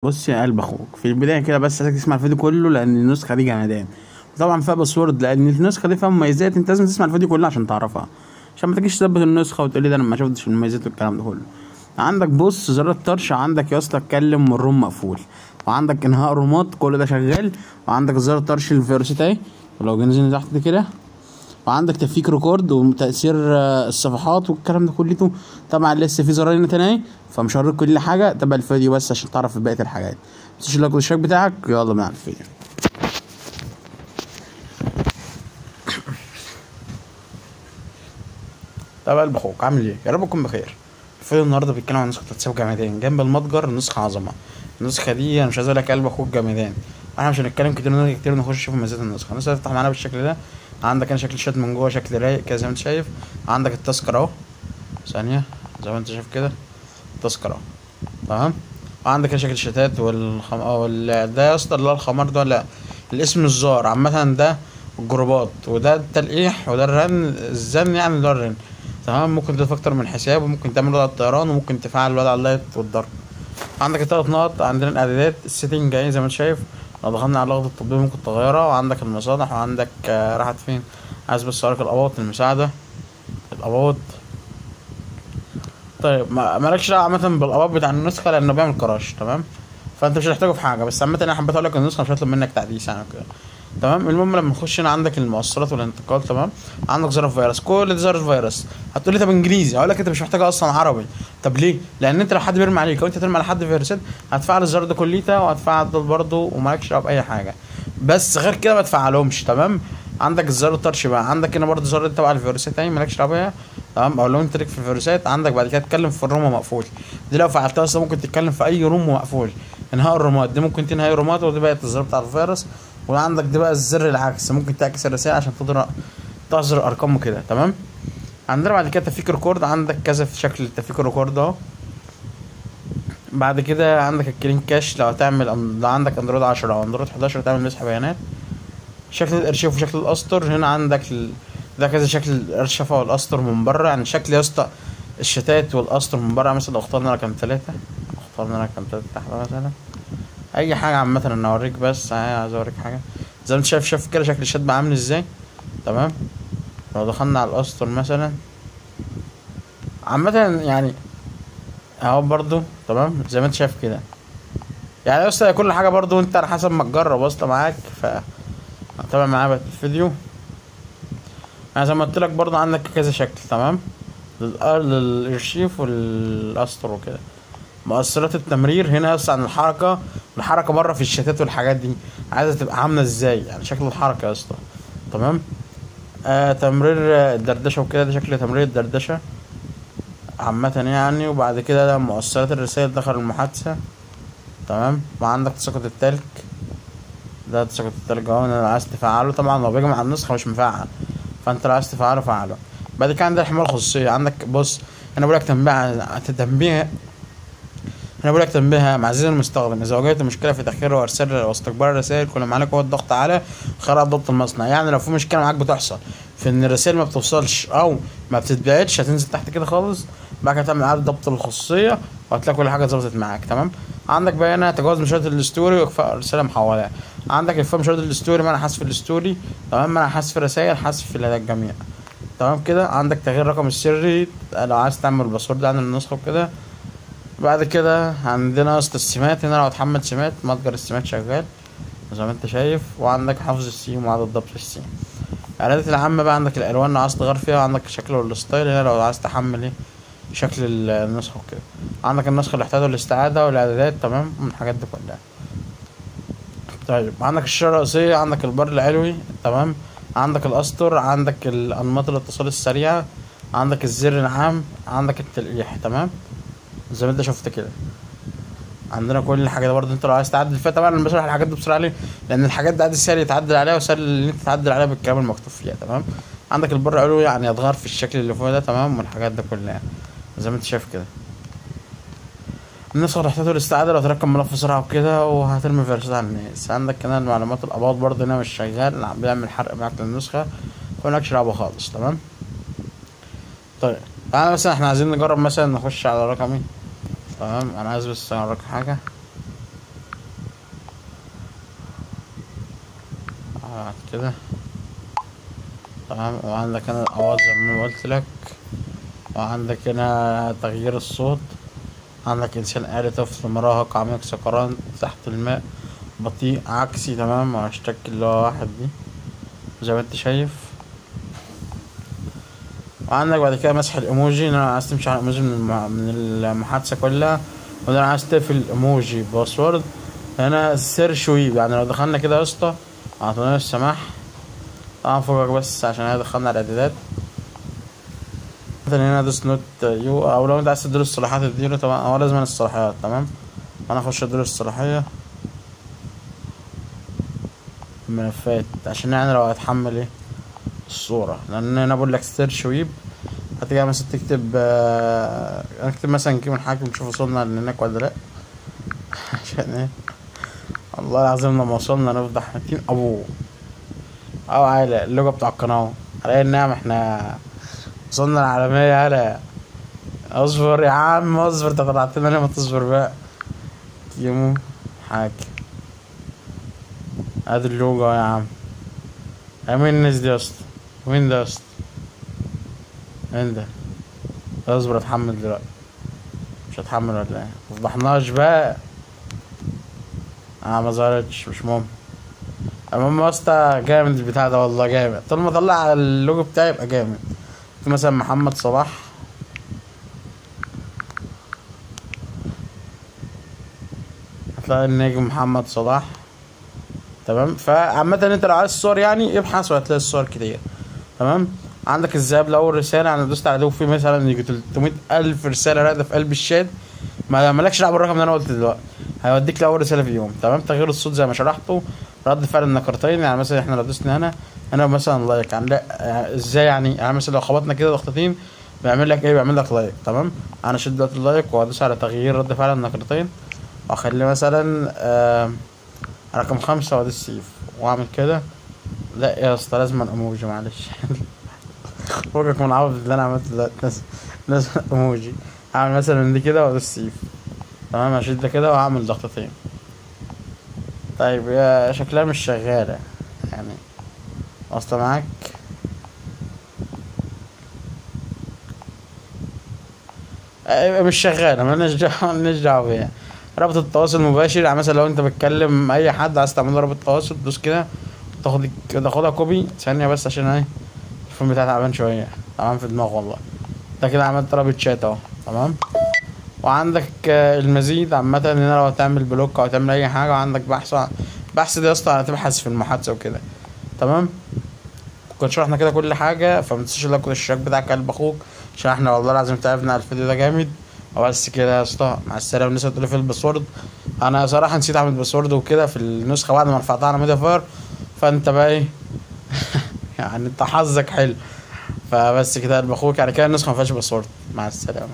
بص يا قلب اخوك، في البدايه كده بس عايزك تسمع الفيديو كله لان النسخه دي جمدان. وطبعا فيها باسورد لان النسخه دي فيها مميزات انت لازم تسمع الفيديو كله عشان تعرفها، عشان ما تجيش تثبت النسخه وتقولي ده انا ما شفتش المميزات والكلام ده كله. عندك بص زر الطرش، عندك يا اسطى اتكلم والروم مقفول، وعندك انهاء رومات كل ده شغال، وعندك زر الطرش الفيروسيت اهي ولو جينا تحت كده، وعندك تفكيك ريكورد وتأثير الصفحات والكلام ده كلته. طبعا لسه في زرارين تاني فمش هوريك كل حاجه، تابع الفيديو بس عشان تعرف بقيه الحاجات. متنساش اللايك والاشتراك بتاعك. يلا بينا على الفيديو. طب قلب اخوك عامل ايه؟ يا رب تكون بخير. الفيديو النهارده بيتكلم عن نسخه واتساب جمدان جنب المتجر نسخه عظمه. النسخه دي انا مش عايز اقول لك قلب اخوك جمدان، احنا مش هنتكلم كتير نخش نشوف مميزات النسخه. تفتح معانا بالشكل ده. عندك هنا شكل الشات من جوه شكل رايق كده زي ما انت شايف. عندك التذكره اهو، ثانيه زي ما انت شايف كده التذكره اهو، تمام. وعندك هنا شكل الشتات ده يا اسطى اللي هو الخمار ده، ولا الاسم الزار عامة، ده الجروبات وده التلقيح وده الزن يعني اللي هو الرن، تمام. ممكن تضيف اكتر من حساب، وممكن تعمل وضع الطيران، وممكن تفعل وضع اللايت والضرب. عندك التلات نقط، عندنا الاعدادات السيتنج اهي زي ما انت شايف. لو دخلنا على لغة التطبيق ممكن تغيرها، وعندك المصالح، وعندك راحت فين، عايز بس اوريك الاباط المساعدة الاباط. طيب مالكش دعوه عامه بالاباط بتاع النسخه لانه بيعمل كراش، تمام. فانت مش هتحتاجه في حاجه، بس عامه انا حبيت اقول لك النسخه مش هطلب منك تحديث يعني كده، تمام. المهم لما نخش هنا عندك المؤثرات والانتقال، تمام. عندك زر الفيروس، كل ده زر الفيروس. هتقول لي طب انجليزي، اقول لك انت مش محتاجه اصلا عربي. طب ليه؟ لان انت لو حد بيرمي عليك او انت ترمي على حد فيروسات هتفعل الزر ده كليته، وهتفعل دول برضه، ومالكش دعوه باي حاجه. بس غير كده ما تفعلهمش، تمام. عندك الزر الطرش بقى، عندك هنا برضه زر تبع الفيروسات تاني مالكش دعوه بيها، تمام. او لو انت ليك في الفيروسات عندك بعد كده تتكلم في الروم مقفول. دي لو فعلتها اصلا ممكن تتكلم في اي روم مقفول. انهاء الرومات دي ممكن تنهي رومات، ودي بقت الزر بتاع الفيروس. وعندك دي بقى الزر العكس، ممكن تعكس الرسائل عشان تظهر ارقام وكده، تمام. عندنا بعد كده تفكيك ريكورد، عندك كذا في شكل التفكيك ريكورد اهو. بعد كده عندك الكلين كاش، لو هتعمل لو عندك اندرويد 10 او اندرويد 11 تعمل مسح بيانات. شكل الارشيف وشكل الاسطر، هنا عندك ده كذا شكل الارشفه والاسطر من بره، يعني شكل يا اسطى الشتات والاسطر من بره. مثلا لو اخترنا رقم 3، تحت مثلا اي حاجه عامه. انا اوريك بس عايز اوريك حاجه زي ما انت شايف كده شكل الشات بقى عامل ازاي، تمام. لو دخلنا على الاسطر مثلا عامه يعني اهو برضو، تمام. زي ما انت شايف كده يعني اصلا كل حاجه برضو انت على حسب ما تجرب اصلا معاك. تابع معايا بقى الفيديو. انا زي ما قلت لك برضو عندك كذا شكل، تمام. للارشيف والاسطر وكده. مؤثرات التمرير هنا يس عن الحركه بره في الشتات والحاجات دي عايزه تبقى عامله ازاي، يعني شكل الحركه يا اسطى، تمام. تمرير الدردشه وكده، ده شكل تمرير الدردشه عامه يعني. وبعد كده ده مؤثرات الرسائل داخل المحادثه، تمام. وعندك تساقط التلج، ده تساقط التلج اهو. انا عايز تفعله طبعا لو بيجي مع النسخه مش مفعل، فانت لو عايز تفعله فعله. بعد كده عندك الحمايه الخصوصيه، عندك بص انا بقولك تنبيه معزز المستخدم، اذا واجهت مشكله في تاخير وارسال واستقبال الرسائل كل ما عليك هو الضغط على خرائط ضبط المصنع. يعني لو في مشكله معاك بتحصل في ان الرسائل ما بتوصلش او ما بتتبعتش، هتنزل تحت كده خالص، بعد كده تعمل اعاده ضبط الخصوصيه وهتلاقي كل حاجه ظبطت معاك، تمام. عندك بقى هنا تجاوز مشاهده الستوري واخفاء رساله محوله. عندك اخفاء مشاهده الستوري، منع حذف الستوري، تمام. منع حذف الرسائل، حذف لدى الجميع، تمام كده. عندك تغيير الرقم السري لو عايز تعمل الباسورد عن النسخه وكده. بعد كده عندنا وسط السمات، هنا لو هتحمل سمات متجر السمات شغال زي ما انت شايف. وعندك حفظ السيم وعدد ضبط السيم. الاعدادات العامة بقى عندك الالوان لو عايز تغير فيها، عندك الشكل والستايل هنا لو عايز تحمل ايه شكل النسخة وكده. عندك النسخة الاحتياطي والاستعادة والاعدادات، تمام، من الحاجات دي كلها. طيب عندك الشاشة الرئيسية، عندك البار العلوي، تمام. عندك الاسطر، عندك الانماط الاتصال السريعة، عندك الزر العام، عندك التلقيح، تمام. زي ما انت شفت كده عندنا كل الحاجات دي برضه. انت لو عايز تعدل فيها طبعا انا بشرح الحاجات دي بسرعه ليه، لان الحاجات دي عادي سهل يتعدل عليها وسهل ان انت تعدل عليها بالكلام المكتوب فيها، تمام. عندك البر علوي يعني يتغير في الشكل اللي فوق ده، تمام. والحاجات دي كلها زي ما انت شايف كده. النسخه تحتاج الاستعاده لو تركب ملف بسرعه وكده وهترمي فيروسات على الناس. عندك كمان معلومات الاباض برضه هنا مش شغال، بيعمل حرق معاك للنسخه مالكش دعوه خالص، تمام. طيب تعالى مثلا احنا عايزين نجرب مثلا نخش على رقمي، تمام. انا عايز بس اوريك حاجه بعد كده تمام. وعندك هنا الاواز زي ما قلت لك، وعندك هنا تغيير الصوت، عندك انسان آلي، طفل، مراهق، عميق، سكران، تحت الماء، بطيء، عكسي، تمام. وهاشتاج اللي هو واحد دي زي ما انت شايف. وعندك بعد كده مسح الايموجي، ان انا عايز تمشي على الايموجي من المحادثة كلها، وده انا عايز تقفل الايموجي باسورد. هنا سيرش ويب، يعني لو دخلنا كده يا اسطى اعطونا السماح طبعا فوقك بس عشان هي دخلنا على الاعدادات. مثلا هنا دوس نوت يو، او لو انت عايز تديله الصلاحيات تديله طبعا، هو لازم الصلاحيات تمام. انا اخش اديله الصلاحية الملفات عشان يعني لو هتحمل ايه الصورة، لان انا بقول لك سيرش ويب. هتيجي مثلا تكتب اكتب مثلا كيمو الحاكم نشوف وصلنا لهناك ولا لا. عشان ايه والله العظيم لما وصلنا نفضح متين ابوه او عائلة اللوجو بتاع القناة على النعم. احنا وصلنا العالمية. هلا اصبر يا عم اصبر، انت طلعتنا ليه؟ ما تصبر بقى. كيمو حاكم ادي اللوجو يا عم. مين الناس دي يا اسطى؟ وين ده يا اسطى؟ وين ده؟ اصبر اتحمل دلوقتي. مش هتحمل ولا ايه؟ مفضحناش بقى. ما ظهرتش مش مهم. المهم يا اسطى جامد البتاع ده والله جامد، طول ما طلع اللوجو بتاعي يبقى جامد. في مثلا محمد صلاح، هتلاقي النجم محمد صلاح تمام. فعامة انت لو عايز الصور يعني ابحث وهتلاقي الصور كتير تمام. عندك الذهاب لأول رسالة، انا دوست عليه وفي مثلا يجي 300,000 رسالة راقدة في قلب الشات. مالكش دعوة بالرقم اللي انا قلته دلوقتي، هيوديك لأول رسالة في يوم تمام. تغيير الصوت زي ما شرحته، رد فعل النقرتين، يعني مثلا احنا لو دوسنا هنا مثلا لايك يعني لا ازاي يعني مثلا لو خبطنا كده ضغطتين بيعمل لك ايه؟ بيعمل لك لايك تمام. انا اشد دلوقتي اللايك وادوس على تغيير رد فعل النقرتين واخليه مثلا رقم 5 وادوس سيف واعمل كده. لا يا اسطى لازم ايموجي معلش. فوقك من العبط اللي انا عملته دلوقتي، لازم ايموجي. هعمل مثلا من دي كده وادوس سيف تمام. هشد كده واعمل ضغطتين. طيب يا شكلها مش شغالة يعني اصلا معاك. مش شغالة، مالناش دعوة بيها. رابط التواصل المباشر، يعني مثلا لو انت بتكلم اي حد عايز تعمل له رابط تواصل تدوس كده تاخدها كوبي. ثانية بس عشان ايه الفون بتاعي تعبان شوية تمام في دماغه والله. ده كده عملت رابط شات اهو تمام. وعندك المزيد عامة هنا لو هتعمل بلوك او تعمل اي حاجة. وعندك بحث دي يا اسطى هتبحث في المحادثة وكده تمام. كنت شرحنا كده كل حاجة، فمتنساش اللايك والاشتراك بتاعك قلب اخوك عشان احنا والله العظيم تعبنا على الفيديو ده جامد. وبس كده يا اسطى مع السلامة. الناس هتقولي في الباسورد، انا صراحة نسيت اعمل باسورد وكده في النسخة بعد ما رفعتها على ميديا فاير. فانت بقى ايه يعني انت حظك حلو. فبس كده قلب اخوك، يعني كده النسخة مفيهاش باسورد. مع السلامة.